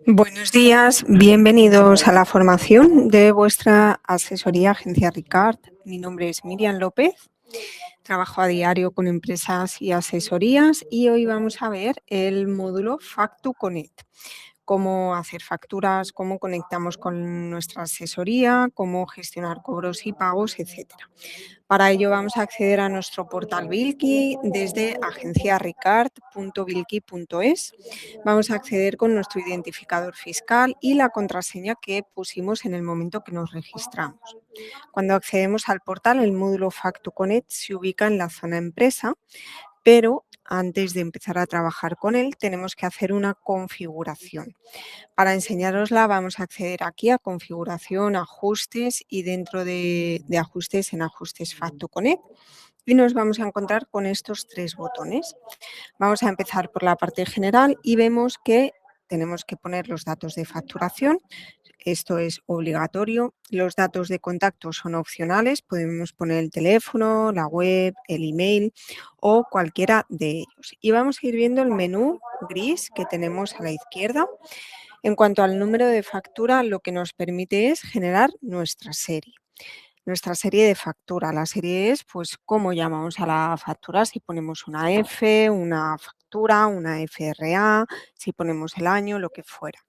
Buenos días, bienvenidos a la formación de vuestra asesoría Agencia Ricard. Mi nombre es Miriam López, trabajo a diario con empresas y asesorías y hoy vamos a ver el módulo Factu Connect. Cómo hacer facturas, cómo conectamos con nuestra asesoría, cómo gestionar cobros y pagos, etcétera. Para ello vamos a acceder a nuestro portal Bilki desde agenciaricard.bilki.es. Vamos a acceder con nuestro identificador fiscal y la contraseña que pusimos en el momento que nos registramos. Cuando accedemos al portal, el módulo Factu Connect se ubica en la zona empresa, pero antes de empezar a trabajar con él tenemos que hacer una configuración. Para enseñárosla vamos a acceder aquí a configuración, ajustes y dentro de ajustes en ajustes Factu Connect y nos vamos a encontrar con estos tres botones. Vamos a empezar por la parte general y vemos que tenemos que poner los datos de facturación. Esto es obligatorio. Los datos de contacto son opcionales. Podemos poner el teléfono, la web, el email o cualquiera de ellos. Y vamos a ir viendo el menú gris que tenemos a la izquierda. En cuanto al número de factura, lo que nos permite es generar nuestra serie. Nuestra serie de factura. La serie es, pues, cómo llamamos a la factura, si ponemos una F, una factura, una FRA, si ponemos el año, lo que fuera.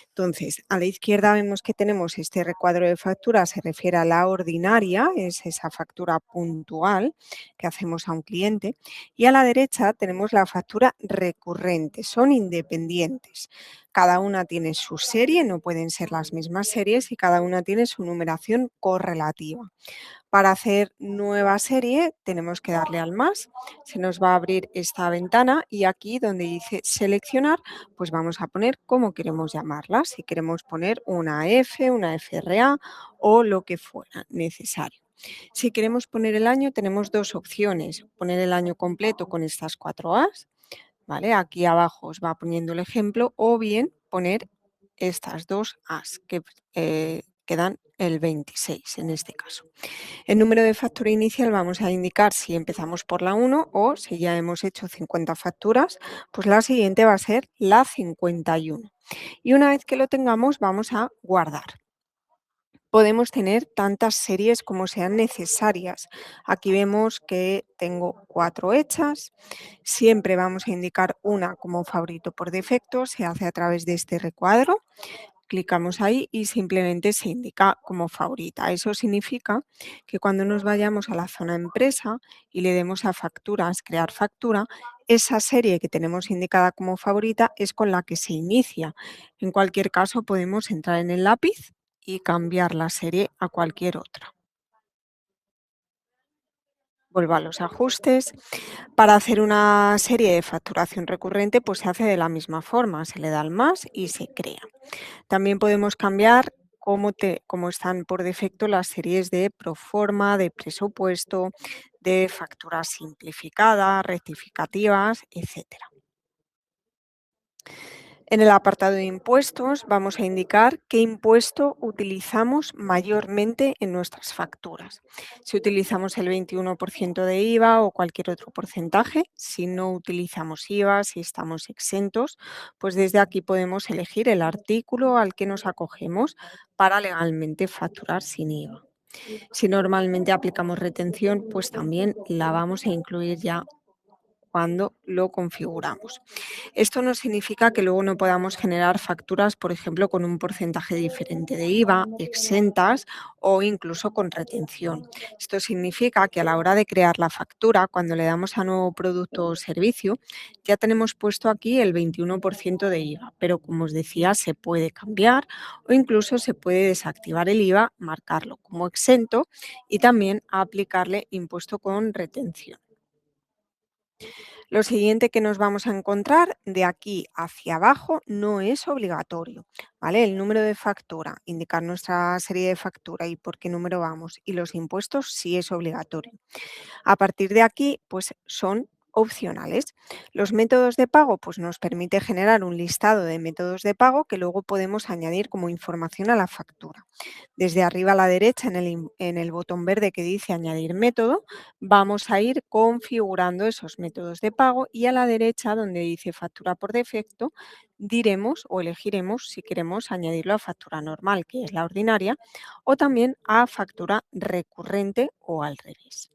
Entonces, a la izquierda vemos que tenemos este recuadro de factura, se refiere a la ordinaria, es esa factura puntual que hacemos a un cliente, y a la derecha tenemos la factura recurrente, son independientes. Cada una tiene su serie, no pueden ser las mismas series y cada una tiene su numeración correlativa. Para hacer nueva serie tenemos que darle al más, se nos va a abrir esta ventana y aquí donde dice seleccionar, pues vamos a poner cómo queremos llamarla, si queremos poner una F, una FRA o lo que fuera necesario. Si queremos poner el año tenemos dos opciones, poner el año completo con estas 4 As, ¿vale? Aquí abajo os va poniendo el ejemplo o bien poner estas dos As que dan el 26 en este caso. El número de factura inicial vamos a indicar si empezamos por la 1 o si ya hemos hecho 50 facturas, pues la siguiente va a ser la 51. Y una vez que lo tengamos vamos a guardar. Podemos tener tantas series como sean necesarias. Aquí vemos que tengo 4 hechas. Siempre vamos a indicar una como favorito por defecto. Se hace a través de este recuadro. Clicamos ahí y simplemente se indica como favorita. Eso significa que cuando nos vayamos a la zona empresa y le demos a facturas, crear factura, esa serie que tenemos indicada como favorita es con la que se inicia. En cualquier caso podemos entrar en el lápiz y cambiar la serie a cualquier otra. Vuelvo a los ajustes. Para hacer una serie de facturación recurrente, pues se hace de la misma forma. Se le da al más y se crea. También podemos cambiar cómo están por defecto las series de proforma, de presupuesto, de facturas simplificadas, rectificativas, etcétera. En el apartado de impuestos vamos a indicar qué impuesto utilizamos mayormente en nuestras facturas. Si utilizamos el 21% de IVA o cualquier otro porcentaje, si no utilizamos IVA, si estamos exentos, pues desde aquí podemos elegir el artículo al que nos acogemos para legalmente facturar sin IVA. Si normalmente aplicamos retención, pues también la vamos a incluir ya cuando lo configuramos. Esto no significa que luego no podamos generar facturas, por ejemplo, con un porcentaje diferente de IVA, exentas o incluso con retención. Esto significa que a la hora de crear la factura, cuando le damos a nuevo producto o servicio, ya tenemos puesto aquí el 21% de IVA, pero como os decía, se puede cambiar o incluso se puede desactivar el IVA, marcarlo como exento y también aplicarle impuesto con retención. Lo siguiente que nos vamos a encontrar de aquí hacia abajo no es obligatorio, ¿vale? El número de factura, indicar nuestra serie de factura y por qué número vamos, y los impuestos sí es obligatorio. A partir de aquí, pues son opcionales. Los métodos de pago pues nos permite generar un listado de métodos de pago que luego podemos añadir como información a la factura. Desde arriba a la derecha en el botón verde que dice añadir método, vamos a ir configurando esos métodos de pago y a la derecha donde dice factura por defecto, diremos o elegiremos si queremos añadirlo a factura normal, que es la ordinaria, o también a factura recurrente o al revés.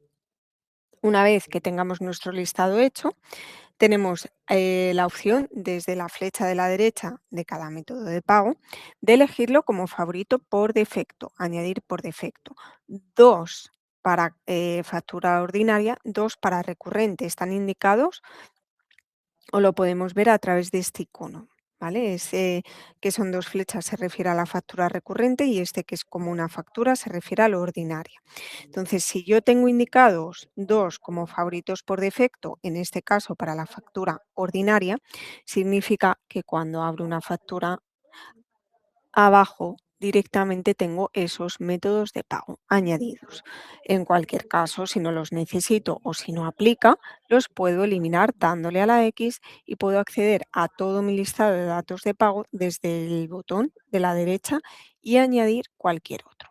Una vez que tengamos nuestro listado hecho, tenemos la opción desde la flecha de la derecha de cada método de pago de elegirlo como favorito por defecto, añadir por defecto. Dos para factura ordinaria, dos para recurrente. Están indicados o lo podemos ver a través de este icono. ¿Vale? Ese que son dos flechas se refiere a la factura recurrente y este que es como una factura se refiere a lo ordinaria. Entonces, si yo tengo indicados dos como favoritos por defecto, en este caso para la factura ordinaria, significa que cuando abro una factura abajo directamente tengo esos métodos de pago añadidos. En cualquier caso, si no los necesito o si no aplica, los puedo eliminar dándole a la X y puedo acceder a todo mi listado de datos de pago desde el botón de la derecha y añadir cualquier otro.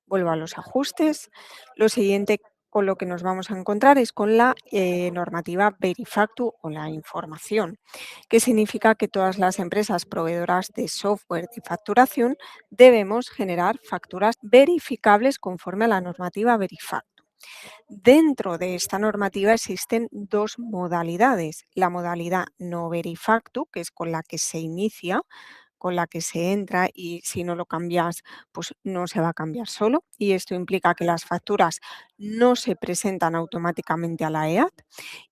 Vuelvo a los ajustes. Lo siguiente con lo que nos vamos a encontrar es con la normativa Verifactu o la información, que significa que todas las empresas proveedoras de software de facturación debemos generar facturas verificables conforme a la normativa Verifactu. Dentro de esta normativa existen dos modalidades. La modalidad no Verifactu, que es con la que se inicia, con la que se entra y si no lo cambias, pues no se va a cambiar solo. Y esto implica que las facturas no se presentan automáticamente a la EAT.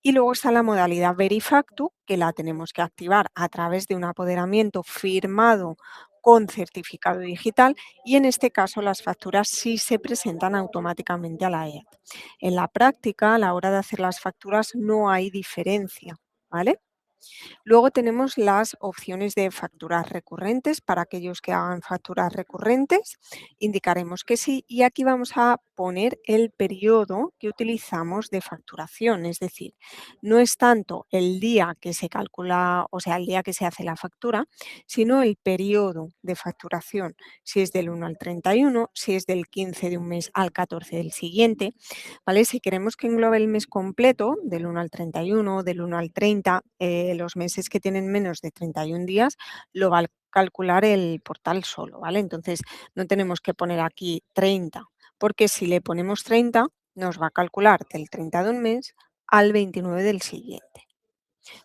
Y luego está la modalidad Verifactu, que la tenemos que activar a través de un apoderamiento firmado con certificado digital y en este caso las facturas sí se presentan automáticamente a la EAT. En la práctica, a la hora de hacer las facturas no hay diferencia, ¿vale? Luego tenemos las opciones de facturas recurrentes. Para aquellos que hagan facturas recurrentes, indicaremos que sí y aquí vamos a poner el periodo que utilizamos de facturación. Es decir, no es tanto el día que se calcula, o sea, el día que se hace la factura, sino el periodo de facturación, si es del 1 al 31, si es del 15 de un mes al 14 del siguiente. ¿Vale? Si queremos que englobe el mes completo, del 1 al 31, del 1 al 30, los meses que tienen menos de 31 días, lo va a calcular el portal solo, ¿vale? Entonces, no tenemos que poner aquí 30, porque si le ponemos 30, nos va a calcular del 30 de un mes al 29 del siguiente.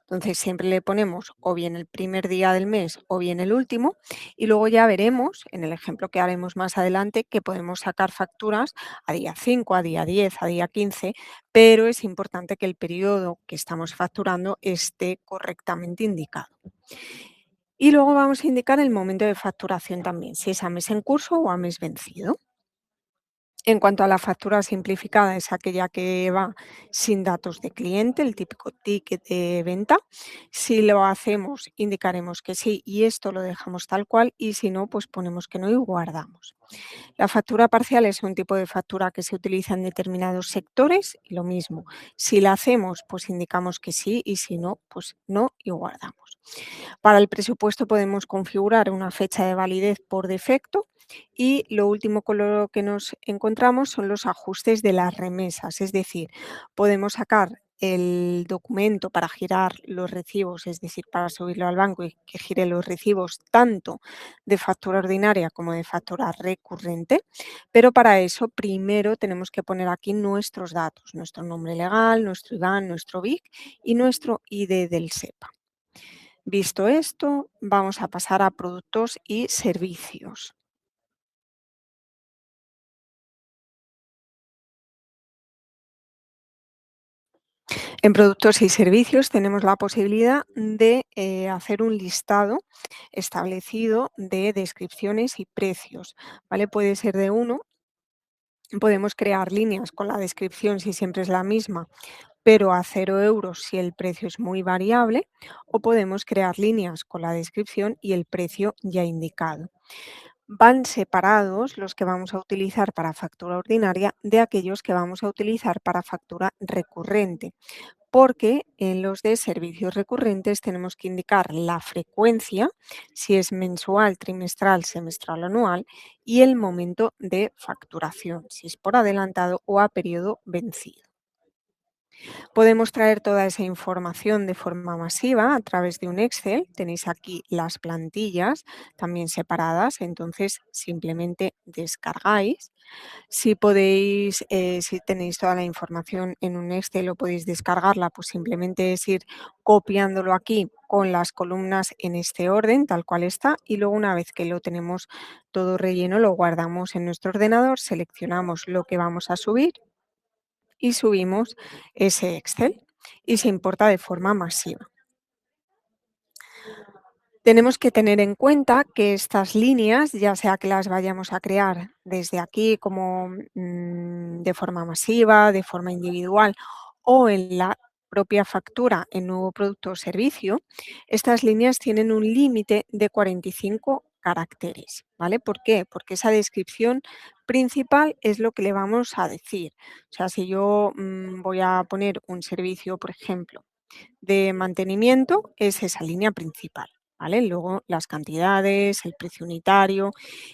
Entonces siempre le ponemos o bien el primer día del mes o bien el último y luego ya veremos en el ejemplo que haremos más adelante que podemos sacar facturas a día 5, a día 10, a día 15, pero es importante que el periodo que estamos facturando esté correctamente indicado. Y luego vamos a indicar el momento de facturación también, si es a mes en curso o a mes vencido. En cuanto a la factura simplificada, es aquella que va sin datos de cliente, el típico ticket de venta. Si lo hacemos, indicaremos que sí y esto lo dejamos tal cual y si no, pues ponemos que no y guardamos. La factura parcial es un tipo de factura que se utiliza en determinados sectores y lo mismo. Si la hacemos, pues indicamos que sí y si no, pues no y guardamos. Para el presupuesto podemos configurar una fecha de validez por defecto y lo último con lo que nos encontramos son los ajustes de las remesas, es decir, podemos sacar el documento para girar los recibos, es decir, para subirlo al banco y que gire los recibos tanto de factura ordinaria como de factura recurrente, pero para eso primero tenemos que poner aquí nuestros datos, nuestro nombre legal, nuestro IBAN, nuestro BIC y nuestro ID del SEPA. Visto esto, vamos a pasar a productos y servicios. En productos y servicios tenemos la posibilidad de hacer un listado establecido de descripciones y precios, ¿vale? Puede ser de uno, podemos crear líneas con la descripción si siempre es la misma, pero a 0 € si el precio es muy variable, o podemos crear líneas con la descripción y el precio ya indicado. Van separados los que vamos a utilizar para factura ordinaria de aquellos que vamos a utilizar para factura recurrente, porque en los de servicios recurrentes tenemos que indicar la frecuencia, si es mensual, trimestral, semestral o anual, y el momento de facturación, si es por adelantado o a periodo vencido. Podemos traer toda esa información de forma masiva a través de un Excel. Tenéis aquí las plantillas también separadas, entonces simplemente descargáis. Si podéis, si tenéis toda la información en un Excel o podéis descargarla, pues simplemente es ir copiándolo aquí con las columnas en este orden, tal cual está, y luego una vez que lo tenemos todo relleno, lo guardamos en nuestro ordenador, seleccionamos lo que vamos a subir y subimos ese Excel y se importa de forma masiva. Tenemos que tener en cuenta que estas líneas, ya sea que las vayamos a crear desde aquí como de forma masiva, de forma individual o en la propia factura en nuevo producto o servicio, estas líneas tienen un límite de 45 caracteres, ¿vale? ¿Por qué? Porque esa descripción principal es lo que le vamos a decir. O sea, si yo voy a poner un servicio, por ejemplo, de mantenimiento es esa línea principal, ¿vale? Luego las cantidades, el precio unitario.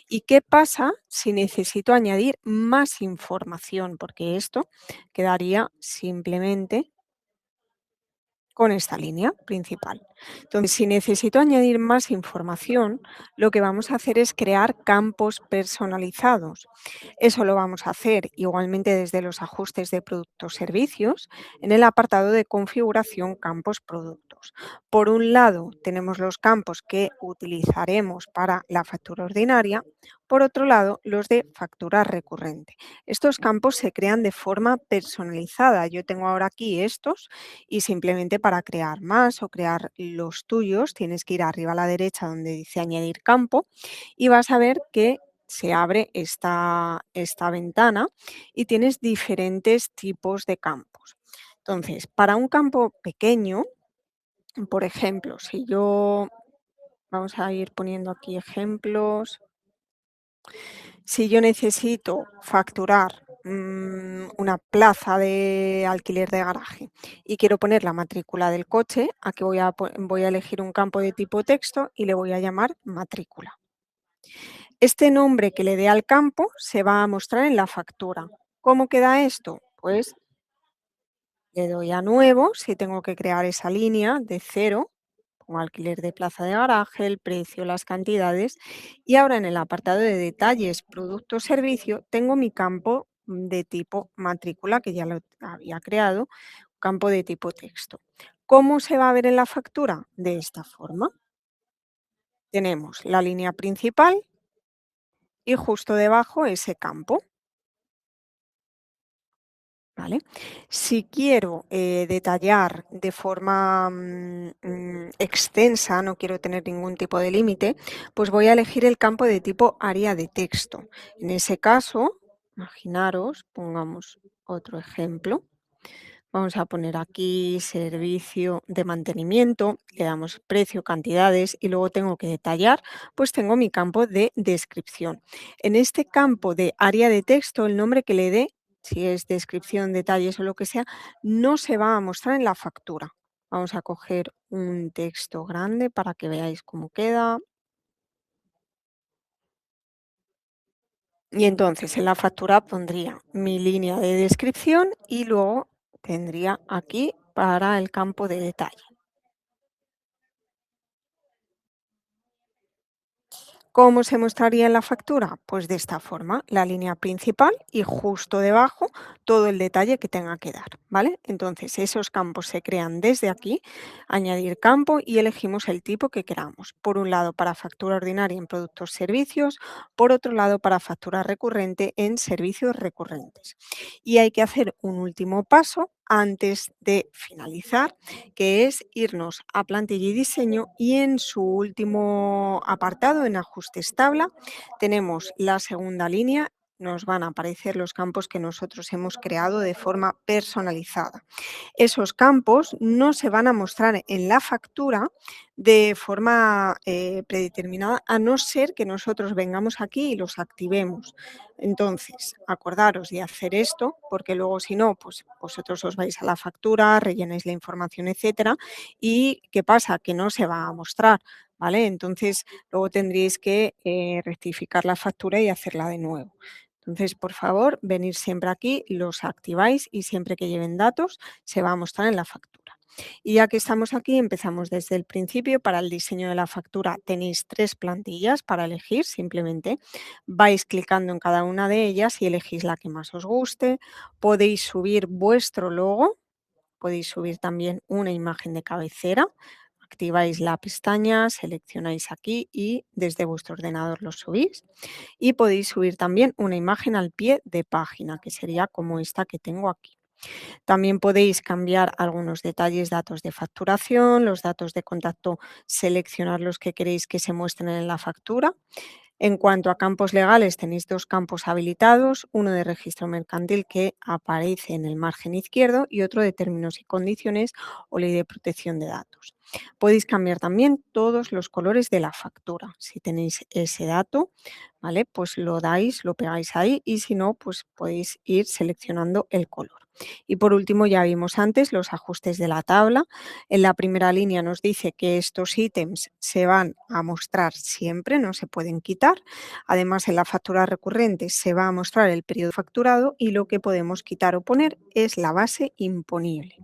¿Y qué pasa si necesito añadir más información? Porque esto quedaría simplemente con esta línea principal. Entonces, si necesito añadir más información, lo que vamos a hacer es crear campos personalizados. Eso lo vamos a hacer igualmente desde los ajustes de productos servicios en el apartado de configuración campos productos. Por un lado, tenemos los campos que utilizaremos para la factura ordinaria. Por otro lado, los de factura recurrente. Estos campos se crean de forma personalizada. Yo tengo ahora aquí estos y simplemente para crear más o crear los tuyos tienes que ir arriba a la derecha donde dice añadir campo y vas a ver que se abre esta ventana y tienes diferentes tipos de campos. Entonces, para un campo pequeño, por ejemplo, si yo, vamos a ir poniendo aquí ejemplos, si yo necesito facturar una plaza de alquiler de garaje y quiero poner la matrícula del coche, aquí voy a elegir un campo de tipo texto y le voy a llamar matrícula. Este nombre que le dé al campo se va a mostrar en la factura. ¿Cómo queda esto? Pues le doy a nuevo si tengo que crear esa línea de cero, pongo alquiler de plaza de garaje, el precio, las cantidades y ahora en el apartado de detalles, producto, servicio, tengo mi campo de tipo matrícula que ya lo había creado, campo de tipo texto. ¿Cómo se va a ver en la factura? De esta forma. Tenemos la línea principal y justo debajo ese campo. ¿Vale? Si quiero detallar de forma extensa, no quiero tener ningún tipo de límite, pues voy a elegir el campo de tipo área de texto. En ese caso, imaginaros, pongamos otro ejemplo. Vamos a poner aquí servicio de mantenimiento, le damos precio, cantidades y luego tengo que detallar, pues tengo mi campo de descripción. En este campo de área de texto, el nombre que le dé, si es descripción, detalles o lo que sea, no se va a mostrar en la factura. Vamos a coger un texto grande para que veáis cómo queda. Y entonces en la factura pondría mi línea de descripción y luego tendría aquí para el campo de detalle. ¿Cómo se mostraría en la factura? Pues de esta forma, la línea principal y justo debajo todo el detalle que tenga que dar, ¿vale? Entonces esos campos se crean desde aquí, añadir campo y elegimos el tipo que queramos. Por un lado para factura ordinaria en productos servicios, por otro lado para factura recurrente en servicios recurrentes. Y hay que hacer un último paso antes de finalizar, que es irnos a plantilla y diseño y en su último apartado, en ajustes tabla, tenemos la segunda línea nos van a aparecer los campos que nosotros hemos creado de forma personalizada. Esos campos no se van a mostrar en la factura de forma predeterminada, a no ser que nosotros vengamos aquí y los activemos. Entonces, acordaros de hacer esto, porque luego si no, pues vosotros os vais a la factura, rellenáis la información, etcétera, y ¿qué pasa? Que no se va a mostrar, ¿vale? Entonces, luego tendríais que rectificar la factura y hacerla de nuevo. Entonces, por favor, venir siempre aquí, los activáis y siempre que lleven datos se va a mostrar en la factura. Y ya que estamos aquí, empezamos desde el principio. Para el diseño de la factura tenéis 3 plantillas para elegir, simplemente vais clicando en cada una de ellas y elegís la que más os guste. Podéis subir vuestro logo, podéis subir también una imagen de cabecera. Activáis la pestaña, seleccionáis aquí y desde vuestro ordenador lo subís. Y podéis subir también una imagen al pie de página, que sería como esta que tengo aquí. También podéis cambiar algunos detalles, datos de facturación, los datos de contacto, seleccionar los que queréis que se muestren en la factura. En cuanto a campos legales, tenéis 2 campos habilitados, uno de registro mercantil que aparece en el margen izquierdo y otro de términos y condiciones o ley de protección de datos. Podéis cambiar también todos los colores de la factura. Si tenéis ese dato, ¿vale? Pues lo dais, lo pegáis ahí y si no, pues podéis ir seleccionando el color. Y por último, ya vimos antes los ajustes de la tabla. En la primera línea nos dice que estos ítems se van a mostrar siempre, no se pueden quitar. Además, en la factura recurrente se va a mostrar el periodo facturado y lo que podemos quitar o poner es la base imponible.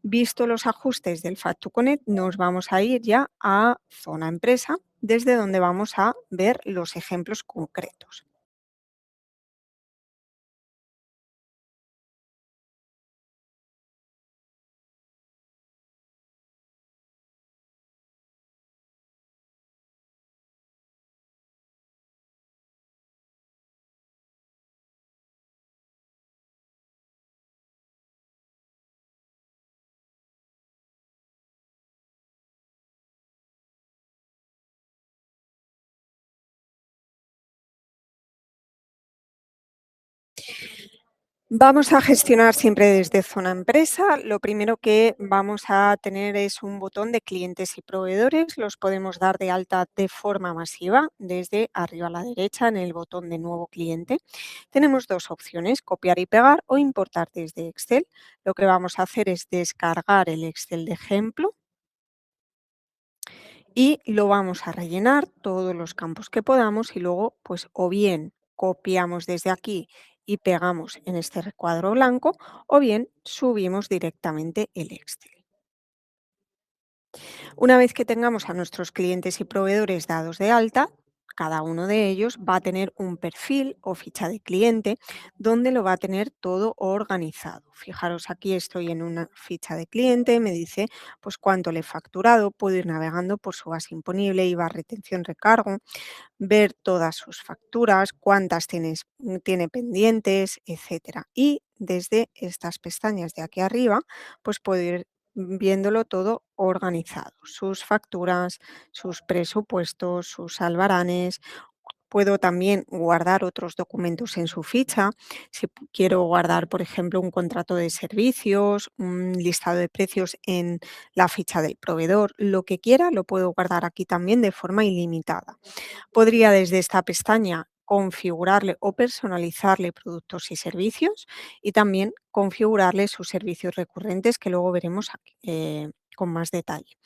Visto los ajustes del FactoConnect, nos vamos a ir ya a zona empresa, desde donde vamos a ver los ejemplos concretos. Vamos a gestionar siempre desde zona empresa. Lo primero que vamos a tener es un botón de clientes y proveedores. Los podemos dar de alta de forma masiva desde arriba a la derecha en el botón de nuevo cliente. Tenemos 2 opciones, copiar y pegar o importar desde Excel. Lo que vamos a hacer es descargar el Excel de ejemplo y lo vamos a rellenar todos los campos que podamos y luego pues o bien copiamos desde aquí y pegamos en este recuadro blanco o bien subimos directamente el Excel. Una vez que tengamos a nuestros clientes y proveedores dados de alta, cada uno de ellos va a tener un perfil o ficha de cliente donde lo va a tener todo organizado. Fijaros, aquí estoy en una ficha de cliente, me dice pues cuánto le he facturado, puedo ir navegando por su base imponible, IVA, retención, recargo, ver todas sus facturas, cuántas tiene pendientes, etcétera. Y desde estas pestañas de aquí arriba, pues puedo ir viéndolo todo organizado, sus facturas, sus presupuestos, sus albaranes. Puedo también guardar otros documentos en su ficha. Si quiero guardar, por ejemplo, un contrato de servicios, un listado de precios en la ficha del proveedor, lo que quiera, lo puedo guardar aquí también de forma ilimitada. Podría desde esta pestaña configurarle o personalizarle productos y servicios y también configurarle sus servicios recurrentes que luego veremos aquí, con más detalle.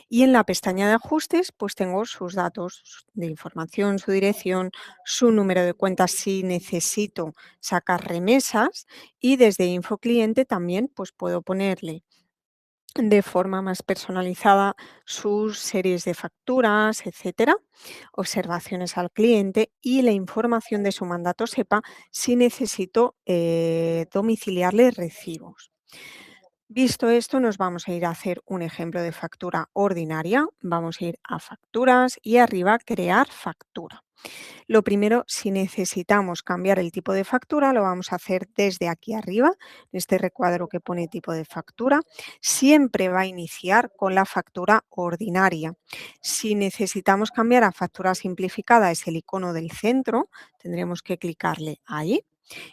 Y en la pestaña de ajustes pues tengo sus datos de información, su dirección, su número de cuentas si necesito sacar remesas y desde InfoCliente también pues puedo ponerle de forma más personalizada sus series de facturas, etcétera, observaciones al cliente y la información de su mandato SEPA si necesito domiciliarle recibos. Visto esto, nos vamos a ir a hacer un ejemplo de factura ordinaria. Vamos a ir a facturas y arriba crear factura. Lo primero, si necesitamos cambiar el tipo de factura, lo vamos a hacer desde aquí arriba, en este recuadro que pone tipo de factura. Siempre va a iniciar con la factura ordinaria. Si necesitamos cambiar a factura simplificada, es el icono del centro, tendremos que clicarle ahí.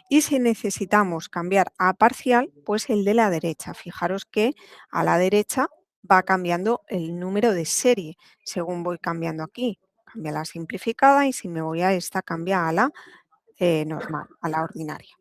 Y si necesitamos cambiar a parcial, pues el de la derecha. Fijaros que a la derecha va cambiando el número de serie según voy cambiando aquí. Cambia la simplificada y si me voy a esta, cambia a la normal, a la ordinaria.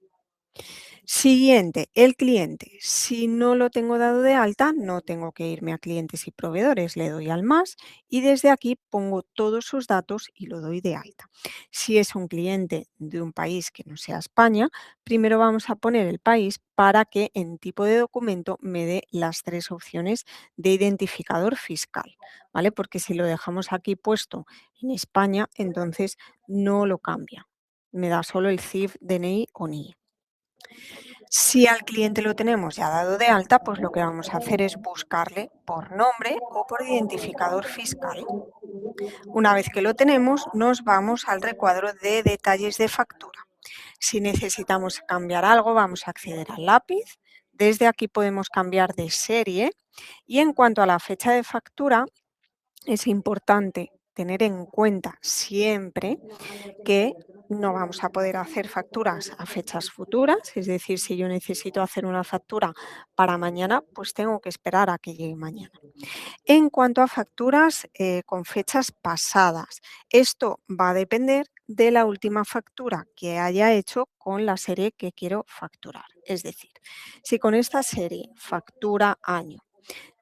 Siguiente, el cliente. Si no lo tengo dado de alta, no tengo que irme a clientes y proveedores. Le doy al más y desde aquí pongo todos sus datos y lo doy de alta. Si es un cliente de un país que no sea España, primero vamos a poner el país para que en tipo de documento me dé las tres opciones de identificador fiscal, ¿vale? Porque si lo dejamos aquí puesto en España, entonces no lo cambia. Me da solo el CIF, DNI o NIE. Si al cliente lo tenemos ya dado de alta, pues lo que vamos a hacer es buscarle por nombre o por identificador fiscal. Una vez que lo tenemos, nos vamos al recuadro de detalles de factura. Si necesitamos cambiar algo, vamos a acceder al lápiz. Desde aquí podemos cambiar de serie y en cuanto a la fecha de factura, es importante tener en cuenta siempre que no vamos a poder hacer facturas a fechas futuras, es decir, si yo necesito hacer una factura para mañana, pues tengo que esperar a que llegue mañana. En cuanto a facturas con fechas pasadas, esto va a depender de la última factura que haya hecho con la serie que quiero facturar. Es decir, si con esta serie factura año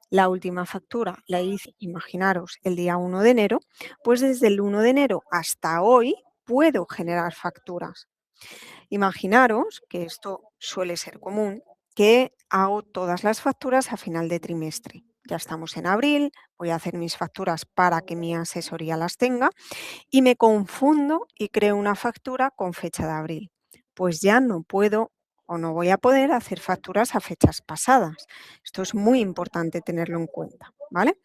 la última factura la hice, imaginaros, el día 1 de enero, pues desde el 1 de enero hasta hoy puedo generar facturas. Imaginaros, que esto suele ser común, que hago todas las facturas a final de trimestre. Ya estamos en abril, voy a hacer mis facturas para que mi asesoría las tenga y me confundo y creo una factura con fecha de abril. Pues ya no puedo o no voy a poder hacer facturas a fechas pasadas. Esto es muy importante tenerlo en cuenta, ¿vale?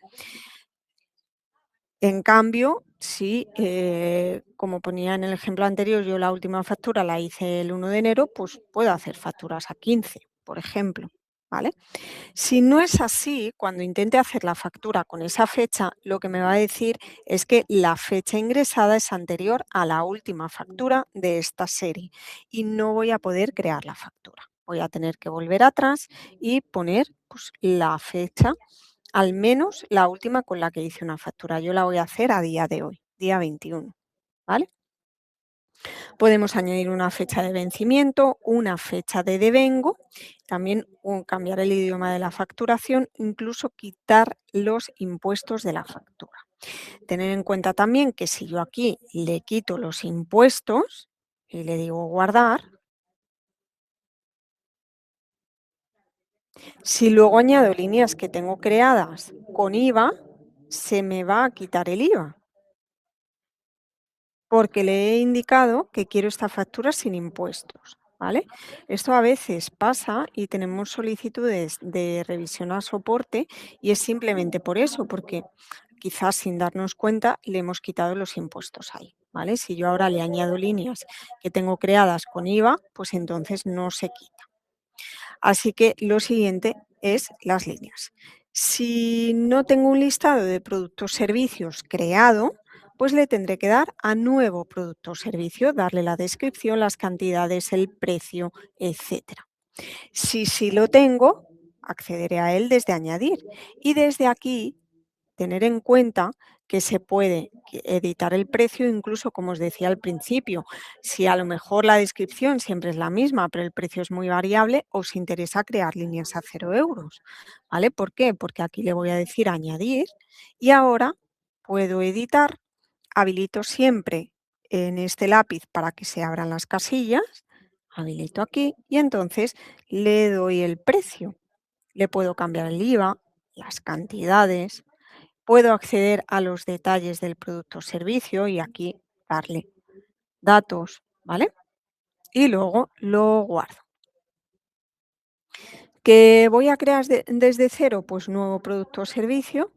En cambio, si, como ponía en el ejemplo anterior, yo la última factura la hice el 1 de enero, pues puedo hacer facturas a 15, por ejemplo, ¿vale? Si no es así, cuando intente hacer la factura con esa fecha, lo que me va a decir es que la fecha ingresada es anterior a la última factura de esta serie y no voy a poder crear la factura. Voy a tener que volver atrás y poner pues, la fecha, al menos la última con la que hice una factura. Yo la voy a hacer a día de hoy, día 21, ¿vale? Podemos añadir una fecha de vencimiento, una fecha de devengo, también cambiar el idioma de la facturación, incluso quitar los impuestos de la factura. Tener en cuenta también que si yo aquí le quito los impuestos y le digo guardar, si luego añado líneas que tengo creadas con IVA, se me va a quitar el IVA. Porque le he indicado que quiero esta factura sin impuestos, ¿vale? Esto a veces pasa y tenemos solicitudes de revisión a soporte y es simplemente por eso, porque quizás sin darnos cuenta le hemos quitado los impuestos ahí, ¿vale? Si yo ahora le añado líneas que tengo creadas con IVA, pues entonces no se quita. Así que lo siguiente es las líneas. Si no tengo un listado de productos servicios creado, pues le tendré que dar a nuevo producto o servicio, darle la descripción, las cantidades, el precio, etcétera. Si sí lo tengo, accederé a él desde añadir y desde aquí tener en cuenta que se puede editar el precio, incluso como os decía al principio, si a lo mejor la descripción siempre es la misma, pero el precio es muy variable, os interesa crear líneas a 0 euros, ¿vale? ¿Por qué? Porque aquí le voy a decir añadir y ahora puedo editar, habilito siempre en este lápiz para que se abran las casillas, habilito aquí y entonces le doy el precio. Le puedo cambiar el IVA, las cantidades, puedo acceder a los detalles del producto o servicio y aquí darle datos, ¿vale? Y luego lo guardo. ¿Que voy a crear desde cero? Pues nuevo producto o servicio,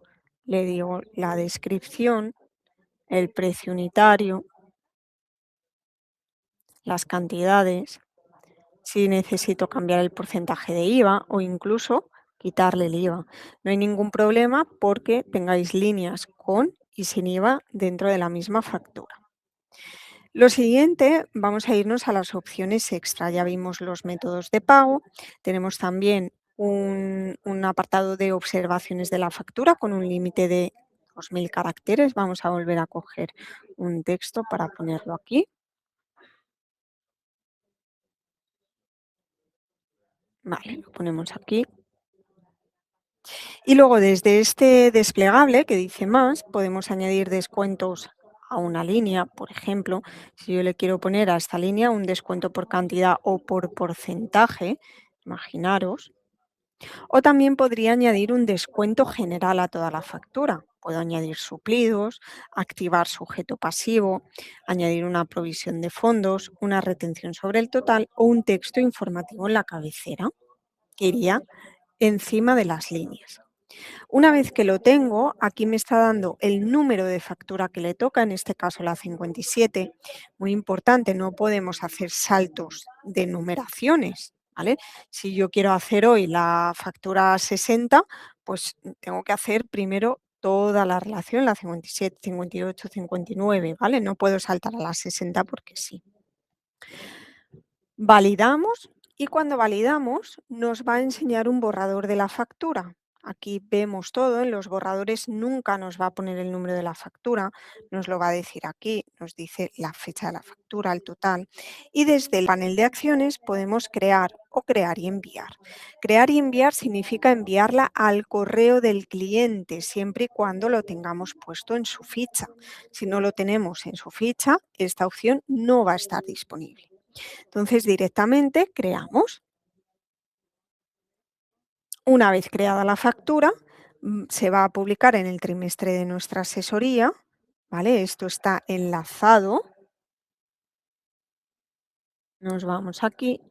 le digo la descripción, el precio unitario, las cantidades, si necesito cambiar el porcentaje de IVA o incluso quitarle el IVA. No hay ningún problema porque tengáis líneas con y sin IVA dentro de la misma factura. Lo siguiente, vamos a irnos a las opciones extra. Ya vimos los métodos de pago. Tenemos también un apartado de observaciones de la factura con un límite de 2000 caracteres. Vamos a volver a coger un texto para ponerlo aquí. Vale, lo ponemos aquí. Y luego desde este desplegable que dice más, podemos añadir descuentos a una línea, por ejemplo, si yo le quiero poner a esta línea un descuento por cantidad o por porcentaje, imaginaros, o también podría añadir un descuento general a toda la factura. Puedo añadir suplidos, activar sujeto pasivo, añadir una provisión de fondos, una retención sobre el total o un texto informativo en la cabecera que iría encima de las líneas. Una vez que lo tengo, aquí me está dando el número de factura que le toca, en este caso la 57. Muy importante, no podemos hacer saltos de numeraciones, ¿vale? Si yo quiero hacer hoy la factura 60, pues tengo que hacer primero toda la relación, la 57, 58, 59, ¿vale? No puedo saltar a la 60 porque sí. Validamos y cuando validamos nos va a enseñar un borrador de la factura. Aquí vemos todo, en los borradores nunca nos va a poner el número de la factura, nos lo va a decir aquí, nos dice la fecha de la factura, el total. Y desde el panel de acciones podemos crear o crear y enviar. Crear y enviar significa enviarla al correo del cliente, siempre y cuando lo tengamos puesto en su ficha. Si no lo tenemos en su ficha, esta opción no va a estar disponible. Entonces, directamente creamos. Una vez creada la factura, se va a publicar en el trimestre de nuestra asesoría, ¿vale? Esto está enlazado. Nos vamos aquí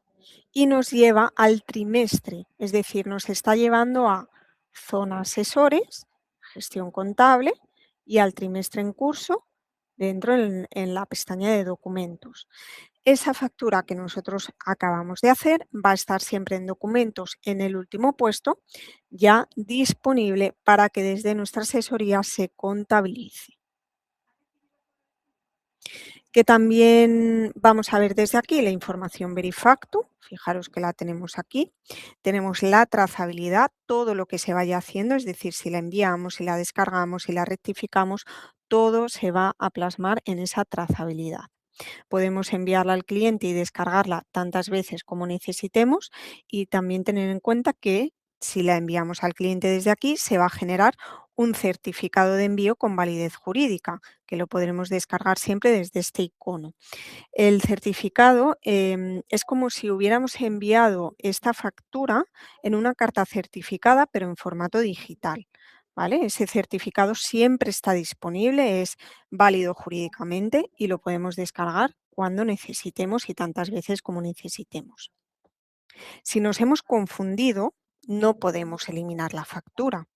y nos lleva al trimestre, es decir, nos está llevando a zona asesores, gestión contable y al trimestre en curso dentro en la pestaña de documentos. Esa factura que nosotros acabamos de hacer va a estar siempre en documentos en el último puesto, ya disponible para que desde nuestra asesoría se contabilice. Que también vamos a ver desde aquí la información Verifactu, fijaros que la tenemos aquí. Tenemos la trazabilidad, todo lo que se vaya haciendo, es decir, si la enviamos, si la descargamos, si la rectificamos, todo se va a plasmar en esa trazabilidad. Podemos enviarla al cliente y descargarla tantas veces como necesitemos y también tener en cuenta que si la enviamos al cliente desde aquí se va a generar un certificado de envío con validez jurídica, que lo podremos descargar siempre desde este icono. El certificado es como si hubiéramos enviado esta factura en una carta certificada, pero en formato digital. ¿Vale? Ese certificado siempre está disponible, es válido jurídicamente y lo podemos descargar cuando necesitemos y tantas veces como necesitemos. Si nos hemos confundido, no podemos eliminar la factura.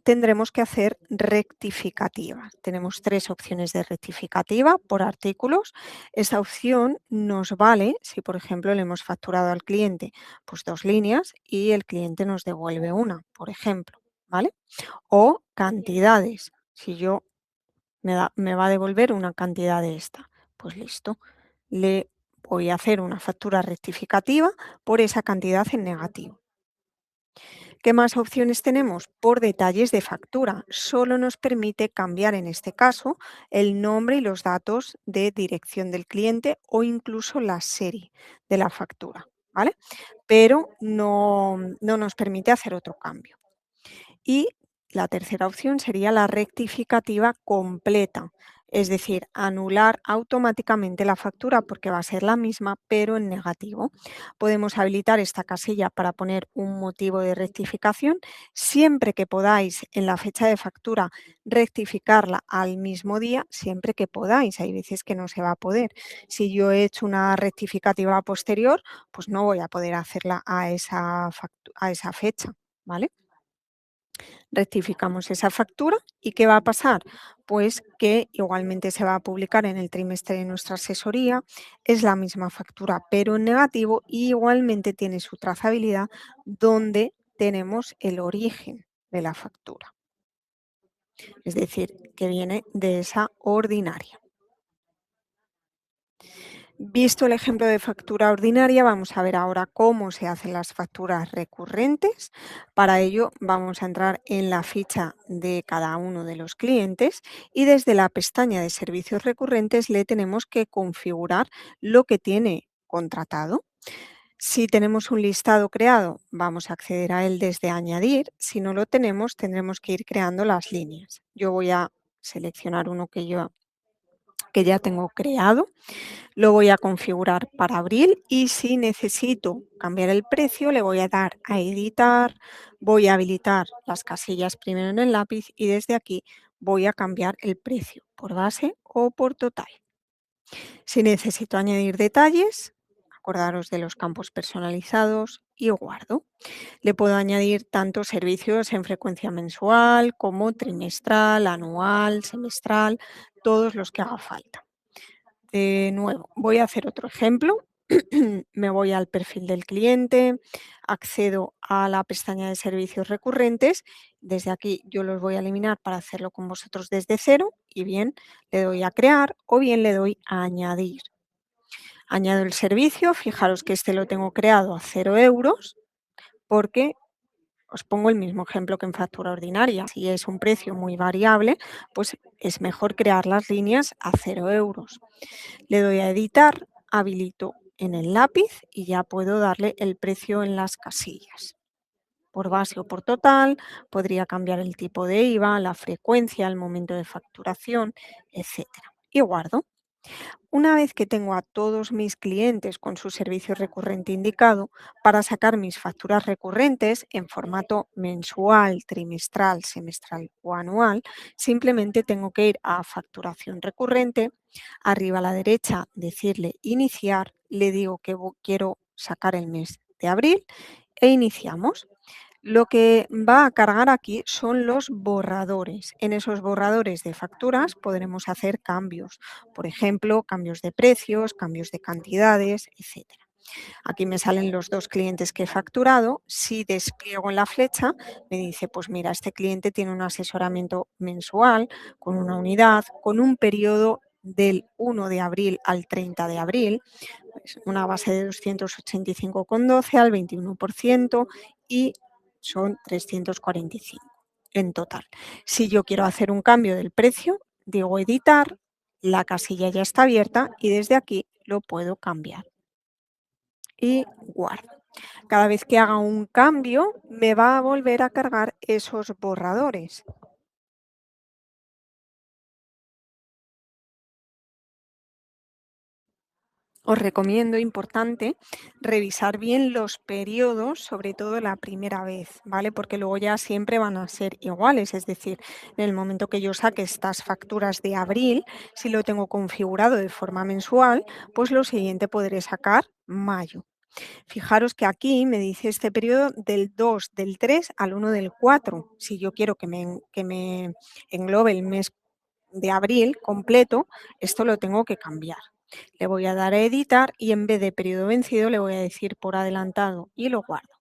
Tendremos que hacer rectificativa. Tenemos tres opciones de rectificativa por artículos. Esa opción nos vale si, por ejemplo, le hemos facturado al cliente pues 2 líneas y el cliente nos devuelve una, por ejemplo, ¿vale? O cantidades. Si yo me va a devolver una cantidad de esta, pues listo. Le voy a hacer una factura rectificativa por esa cantidad en negativo. ¿Qué más opciones tenemos? Por detalles de factura. Solo nos permite cambiar en este caso el nombre y los datos de dirección del cliente o incluso la serie de la factura, ¿vale? Pero no nos permite hacer otro cambio. Y la tercera opción sería la rectificativa completa, es decir, anular automáticamente la factura porque va a ser la misma, pero en negativo. Podemos habilitar esta casilla para poner un motivo de rectificación. Siempre que podáis en la fecha de factura rectificarla al mismo día, siempre que podáis. Hay veces que no se va a poder. Si yo he hecho una rectificativa posterior, pues no voy a poder hacerla a esa fecha, ¿vale? Rectificamos esa factura y ¿qué va a pasar? Pues que igualmente se va a publicar en el trimestre de nuestra asesoría, es la misma factura pero en negativo y igualmente tiene su trazabilidad donde tenemos el origen de la factura, es decir, que viene de esa ordinaria. Visto el ejemplo de factura ordinaria, vamos a ver ahora cómo se hacen las facturas recurrentes. Para ello, vamos a entrar en la ficha de cada uno de los clientes y desde la pestaña de servicios recurrentes le tenemos que configurar lo que tiene contratado. Si tenemos un listado creado, vamos a acceder a él desde añadir. Si no lo tenemos, tendremos que ir creando las líneas. Yo voy a seleccionar uno que ya tengo creado, lo voy a configurar para abril y si necesito cambiar el precio le voy a dar a editar, voy a habilitar las casillas primero en el lápiz y desde aquí voy a cambiar el precio por base o por total. Si necesito añadir detalles, acordaros de los campos personalizados y guardo. Le puedo añadir tanto servicios en frecuencia mensual como trimestral, anual, semestral, todos los que haga falta. De nuevo, voy a hacer otro ejemplo. Me voy al perfil del cliente, accedo a la pestaña de servicios recurrentes. Desde aquí yo los voy a eliminar para hacerlo con vosotros desde cero y bien le doy a crear o bien le doy a añadir. Añado el servicio, fijaros que este lo tengo creado a 0 € porque os pongo el mismo ejemplo que en factura ordinaria. Si es un precio muy variable, pues es mejor crear las líneas a 0 €. Le doy a editar, habilito en el lápiz y ya puedo darle el precio en las casillas. Por base o por total, podría cambiar el tipo de IVA, la frecuencia, el momento de facturación, etcétera. Y guardo. Una vez que tengo a todos mis clientes con su servicio recurrente indicado, para sacar mis facturas recurrentes en formato mensual, trimestral, semestral o anual, simplemente tengo que ir a facturación recurrente, arriba a la derecha decirle iniciar, le digo que quiero sacar el mes de abril e iniciamos. Lo que va a cargar aquí son los borradores. En esos borradores de facturas podremos hacer cambios, por ejemplo, cambios de precios, cambios de cantidades, etcétera. Aquí me salen los 2 clientes que he facturado. Si despliego en la flecha, me dice, pues mira, este cliente tiene un asesoramiento mensual con una unidad, con un periodo del 1 de abril al 30 de abril, pues una base de 285,12 al 21% y son 345 en total. Si yo quiero hacer un cambio del precio, digo editar, la casilla ya está abierta y desde aquí lo puedo cambiar y guardo. Cada vez que haga un cambio, me va a volver a cargar esos borradores. Os recomiendo, importante, revisar bien los periodos, sobre todo la primera vez, ¿vale? Porque luego ya siempre van a ser iguales, es decir, en el momento que yo saque estas facturas de abril, si lo tengo configurado de forma mensual, pues lo siguiente podré sacar mayo. Fijaros que aquí me dice este periodo del 2 del 3 al 1 del 4. Si yo quiero que me englobe el mes de abril completo, esto lo tengo que cambiar. Le voy a dar a editar y en vez de periodo vencido le voy a decir por adelantado y lo guardo.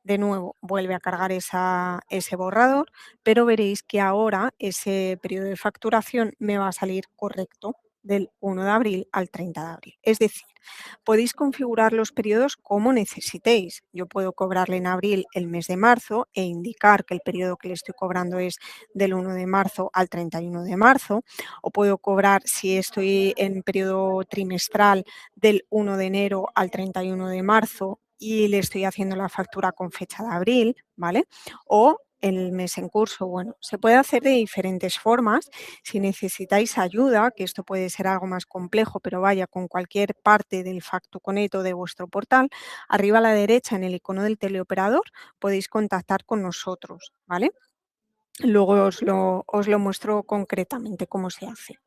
De nuevo, vuelve a cargar ese borrador, pero veréis que ahora ese periodo de facturación me va a salir correcto del 1 de abril al 30 de abril. Es decir, podéis configurar los periodos como necesitéis. Yo puedo cobrarle en abril el mes de marzo e indicar que el periodo que le estoy cobrando es del 1 de marzo al 31 de marzo, o puedo cobrar, si estoy en periodo trimestral, del 1 de enero al 31 de marzo y le estoy haciendo la factura con fecha de abril, ¿vale? O el mes en curso. Bueno, se puede hacer de diferentes formas. Si necesitáis ayuda, que esto puede ser algo más complejo, pero vaya, con cualquier parte del Factuconet o de vuestro portal, arriba a la derecha en el icono del teleoperador podéis contactar con nosotros, ¿vale? Luego os lo muestro concretamente cómo se hace.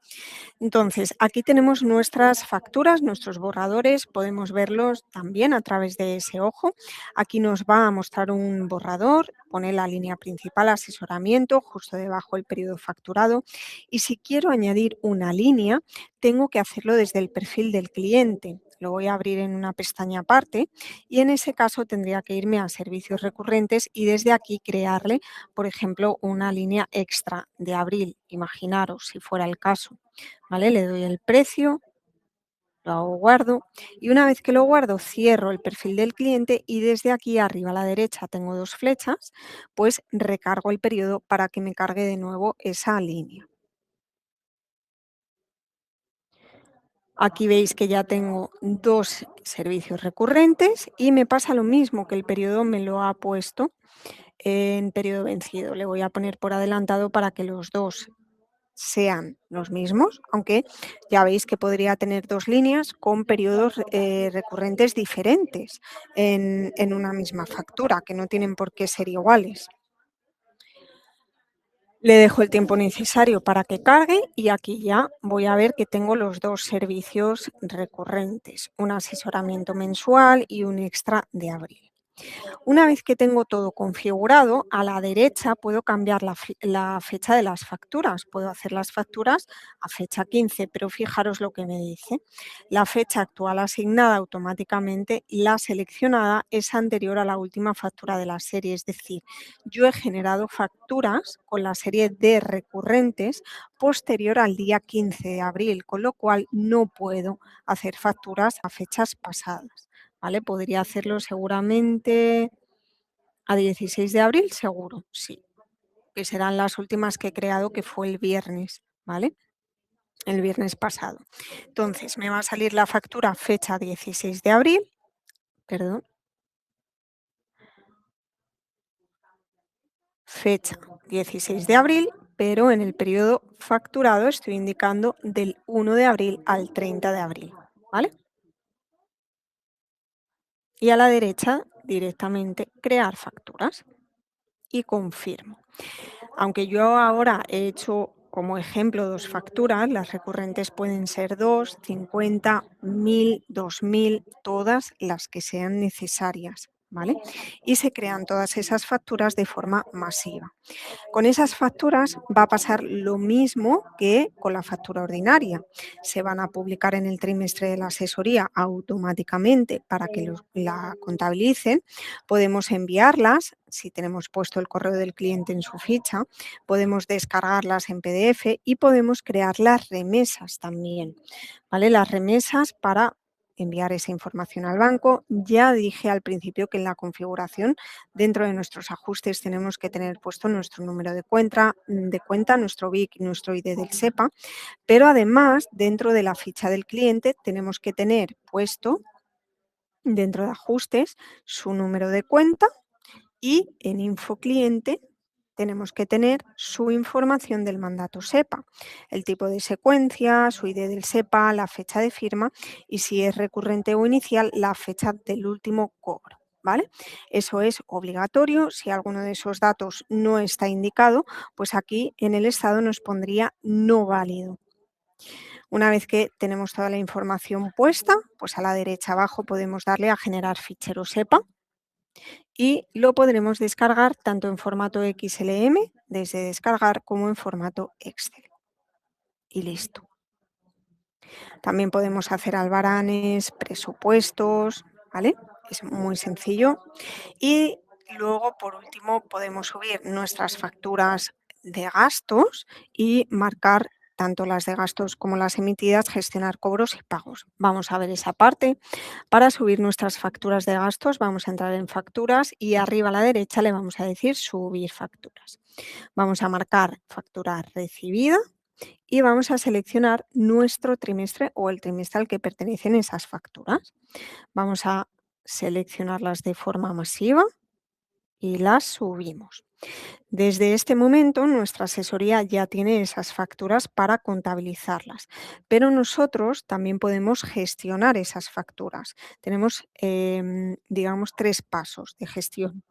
Entonces, aquí tenemos nuestras facturas, nuestros borradores, podemos verlos también a través de ese ojo. Aquí nos va a mostrar un borrador, pone la línea principal, asesoramiento, justo debajo el periodo facturado. Y si quiero añadir una línea, tengo que hacerlo desde el perfil del cliente. Lo voy a abrir en una pestaña aparte y en ese caso tendría que irme a servicios recurrentes y desde aquí crearle, por ejemplo, una línea extra de abril. Imaginaros si fuera el caso. ¿Vale? Le doy el precio, lo hago guardo y una vez que lo guardo cierro el perfil del cliente y desde aquí arriba a la derecha tengo dos flechas, pues recargo el periodo para que me cargue de nuevo esa línea. Aquí veis que ya tengo dos servicios recurrentes y me pasa lo mismo que el periodo me lo ha puesto en periodo vencido. Le voy a poner por adelantado para que los dos sean los mismos, aunque ya veis que podría tener dos líneas con periodos recurrentes diferentes en una misma factura, que no tienen por qué ser iguales. Le dejo el tiempo necesario para que cargue y aquí ya voy a ver que tengo los dos servicios recurrentes, un asesoramiento mensual y un extra de abril. Una vez que tengo todo configurado, a la derecha puedo cambiar la fecha de las facturas. Puedo hacer las facturas a fecha 15, pero fijaros lo que me dice. La fecha actual asignada automáticamente, la seleccionada es anterior a la última factura de la serie. Es decir, yo he generado facturas con la serie de recurrentes posterior al día 15 de abril, con lo cual no puedo hacer facturas a fechas pasadas. ¿Vale? Podría hacerlo seguramente a 16 de abril, seguro, sí, que serán las últimas que he creado, que fue el viernes, ¿vale? El viernes pasado. Entonces, me va a salir la factura fecha 16 de abril, perdón, fecha 16 de abril, pero en el periodo facturado estoy indicando del 1 de abril al 30 de abril, ¿vale? Y a la derecha, directamente, crear facturas y confirmo. Aunque yo ahora he hecho como ejemplo dos facturas, las recurrentes pueden ser 2, 50, 1000, 2000, todas las que sean necesarias, ¿vale? Y se crean todas esas facturas de forma masiva. Con esas facturas va a pasar lo mismo que con la factura ordinaria. Se van a publicar en el trimestre de la asesoría automáticamente para que la contabilicen. Podemos enviarlas, si tenemos puesto el correo del cliente en su ficha, podemos descargarlas en PDF y podemos crear las remesas también. ¿Vale? Las remesas para enviar esa información al banco. Ya dije al principio que en la configuración, dentro de nuestros ajustes, tenemos que tener puesto nuestro número de cuenta, nuestro BIC, nuestro ID del SEPA, pero además, dentro de la ficha del cliente, tenemos que tener puesto, dentro de ajustes, su número de cuenta y en Info Cliente tenemos que tener su información del mandato SEPA, el tipo de secuencia, su ID del SEPA, la fecha de firma y si es recurrente o inicial, la fecha del último cobro. ¿Vale? Eso es obligatorio. Si alguno de esos datos no está indicado, pues aquí en el estado nos pondría no válido. Una vez que tenemos toda la información puesta, pues a la derecha abajo podemos darle a generar fichero SEPA y lo podremos descargar tanto en formato XLM desde descargar como en formato Excel. Y listo. También podemos hacer albaranes, presupuestos, ¿vale? Es muy sencillo. Y luego, por último, podemos subir nuestras facturas de gastos y marcar tanto las de gastos como las emitidas, gestionar cobros y pagos. Vamos a ver esa parte. Para subir nuestras facturas de gastos, vamos a entrar en facturas y arriba a la derecha le vamos a decir subir facturas. Vamos a marcar factura recibida y vamos a seleccionar nuestro trimestre o el trimestre al que pertenecen esas facturas. Vamos a seleccionarlas de forma masiva y las subimos. Desde este momento, nuestra asesoría ya tiene esas facturas para contabilizarlas, pero nosotros también podemos gestionar esas facturas. Tenemos, digamos, tres pasos de gestión.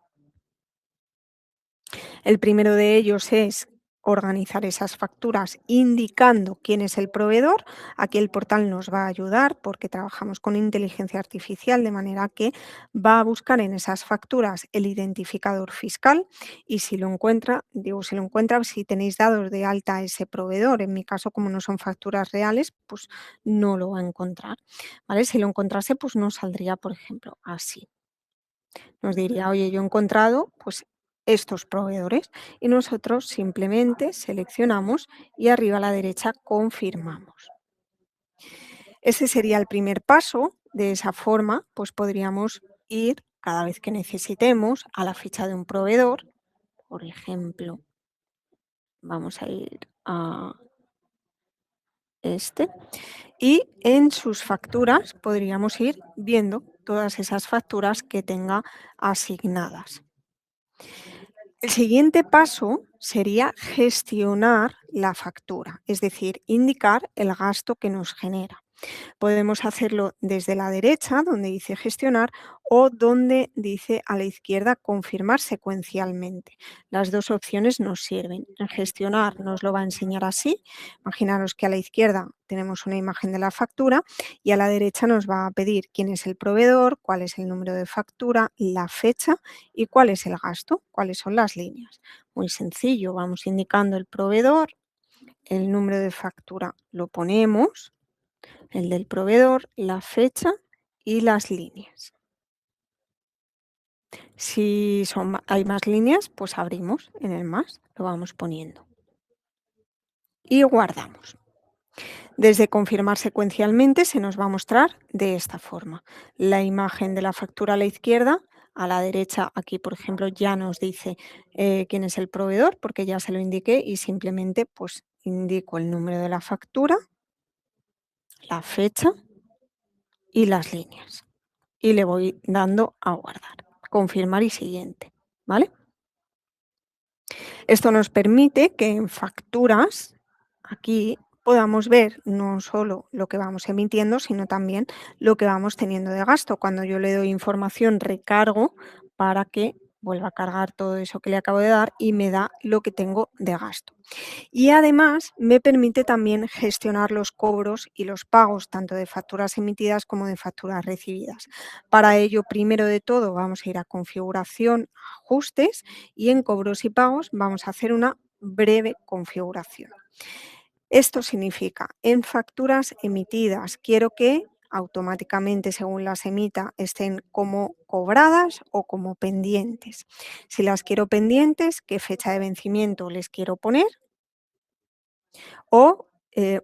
El primero de ellos es organizar esas facturas indicando quién es el proveedor. Aquí el portal nos va a ayudar porque trabajamos con inteligencia artificial, de manera que va a buscar en esas facturas el identificador fiscal y si lo encuentra, digo, si lo encuentra, si tenéis dados de alta a ese proveedor, en mi caso, como no son facturas reales, pues no lo va a encontrar, ¿vale? Si lo encontrase, pues nos saldría, por ejemplo, así. Nos diría: "Oye, yo he encontrado, pues, estos proveedores", y nosotros simplemente seleccionamos y arriba a la derecha confirmamos. Ese sería el primer paso. De esa forma, pues, podríamos ir cada vez que necesitemos a la ficha de un proveedor. Por ejemplo, vamos a ir a este, y en sus facturas podríamos ir viendo todas esas facturas que tenga asignadas. El siguiente paso sería gestionar la factura, es decir, indicar el gasto que nos genera. Podemos hacerlo desde la derecha, donde dice gestionar, o donde dice a la izquierda confirmar secuencialmente. Las dos opciones nos sirven. En gestionar nos lo va a enseñar así. Imaginaros que a la izquierda tenemos una imagen de la factura y a la derecha nos va a pedir quién es el proveedor, cuál es el número de factura, la fecha y cuál es el gasto, cuáles son las líneas. Muy sencillo, vamos indicando el proveedor, el número de factura lo ponemos, el del proveedor, la fecha y las líneas. Si hay más líneas, pues abrimos en el más, lo vamos poniendo y guardamos. Desde confirmar secuencialmente se nos va a mostrar de esta forma. La imagen de la factura a la izquierda, a la derecha aquí, por ejemplo, ya nos dice quién es el proveedor porque ya se lo indiqué y simplemente pues indico el número de la factura, la fecha y las líneas. Y le voy dando a guardar, confirmar y siguiente, ¿vale? Esto nos permite que en facturas, aquí podamos ver no solo lo que vamos emitiendo, sino también lo que vamos teniendo de gasto. Cuando yo le doy información, recargo para que vuelva a cargar todo eso que le acabo de dar y me da lo que tengo de gasto. Y además me permite también gestionar los cobros y los pagos, tanto de facturas emitidas como de facturas recibidas. Para ello, primero de todo, vamos a ir a configuración, ajustes y en cobros y pagos vamos a hacer una breve configuración. Esto significa, en facturas emitidas, quiero que automáticamente, según las emita, estén como cobradas o como pendientes. Si las quiero pendientes, ¿qué fecha de vencimiento les quiero poner? O,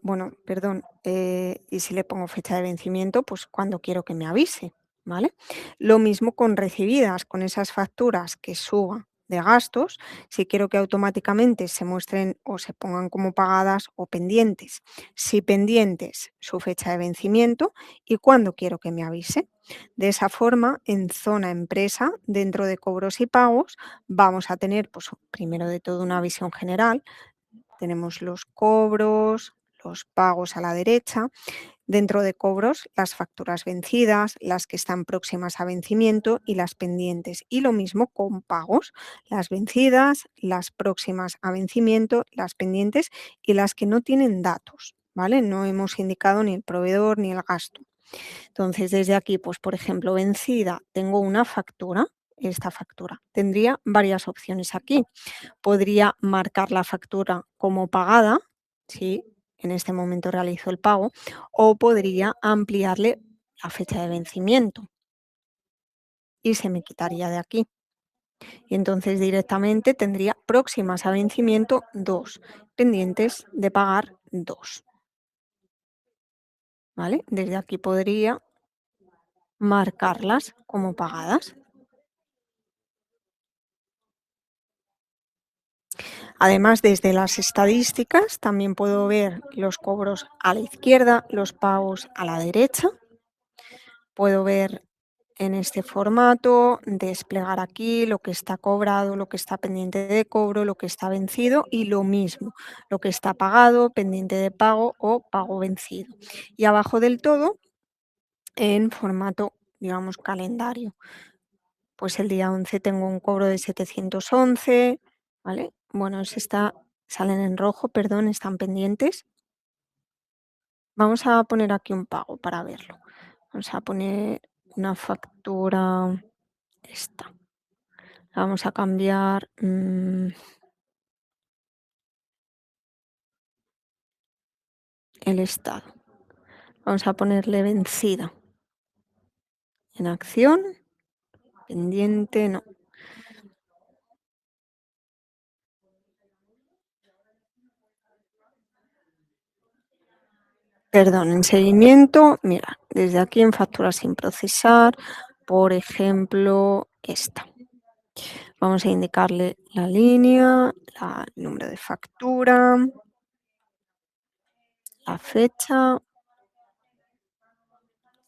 bueno, perdón, y si le pongo fecha de vencimiento, pues cuando quiero que me avise, ¿vale? Lo mismo con recibidas, con esas facturas que suba de gastos, si quiero que automáticamente se muestren o se pongan como pagadas o pendientes. Si pendientes, su fecha de vencimiento y cuándo quiero que me avise. De esa forma, en zona empresa, dentro de cobros y pagos, vamos a tener, pues primero de todo, una visión general. Tenemos los cobros, los pagos a la derecha. Dentro de cobros, las facturas vencidas, las que están próximas a vencimiento y las pendientes. Y lo mismo con pagos, las vencidas, las próximas a vencimiento, las pendientes y las que no tienen datos, ¿vale? No hemos indicado ni el proveedor ni el gasto. Entonces, desde aquí, pues por ejemplo, vencida, tengo una factura, esta factura. Tendría varias opciones aquí. Podría marcar la factura como pagada, si en este momento realizo el pago, o podría ampliarle la fecha de vencimiento y se me quitaría de aquí. Y entonces directamente tendría próximas a vencimiento 2, pendientes de pagar 2, ¿vale? Desde aquí podría marcarlas como pagadas. Además, desde las estadísticas también puedo ver los cobros a la izquierda, los pagos a la derecha. Puedo ver en este formato, desplegar aquí lo que está cobrado, lo que está pendiente de cobro, lo que está vencido y lo mismo, lo que está pagado, pendiente de pago o pago vencido. Y abajo del todo, en formato, digamos, calendario. Pues el día 11 tengo un cobro de 711, ¿vale? Bueno, salen en rojo, perdón, están pendientes. Vamos a poner aquí un pago para verlo. Vamos a poner una factura, esta. La vamos a cambiar, el estado. Vamos a ponerle vencida. En acción, pendiente, no. Perdón, en seguimiento, mira, desde aquí en factura sin procesar, por ejemplo, esta. Vamos a indicarle la línea, el número de factura, la fecha,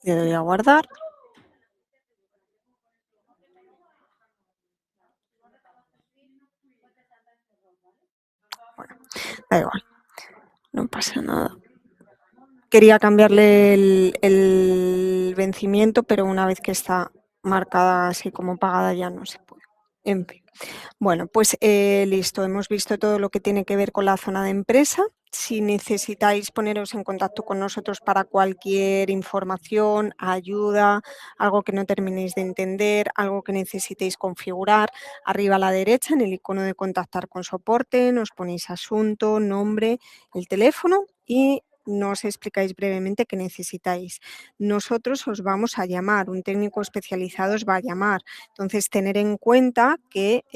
le doy a guardar. Bueno, da igual, no pasa nada. Quería cambiarle el vencimiento, pero una vez que está marcada así como pagada ya no se puede. En fin. Bueno, pues listo, hemos visto todo lo que tiene que ver con la zona de empresa. Si necesitáis poneros en contacto con nosotros para cualquier información, ayuda, algo que no terminéis de entender, algo que necesitéis configurar, arriba a la derecha en el icono de contactar con soporte, nos ponéis asunto, nombre, el teléfono y nos explicáis brevemente qué necesitáis. Nosotros os vamos a llamar, un técnico especializado os va a llamar. Entonces, tener en cuenta que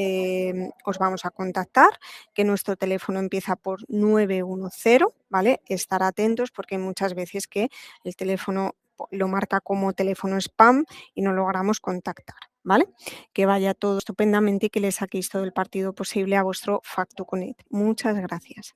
os vamos a contactar, que nuestro teléfono empieza por 910, ¿vale? Estar atentos porque hay muchas veces que el teléfono lo marca como teléfono spam y no logramos contactar, ¿vale? Que vaya todo estupendamente y que le saquéis todo el partido posible a vuestro Factu Connect. Muchas gracias.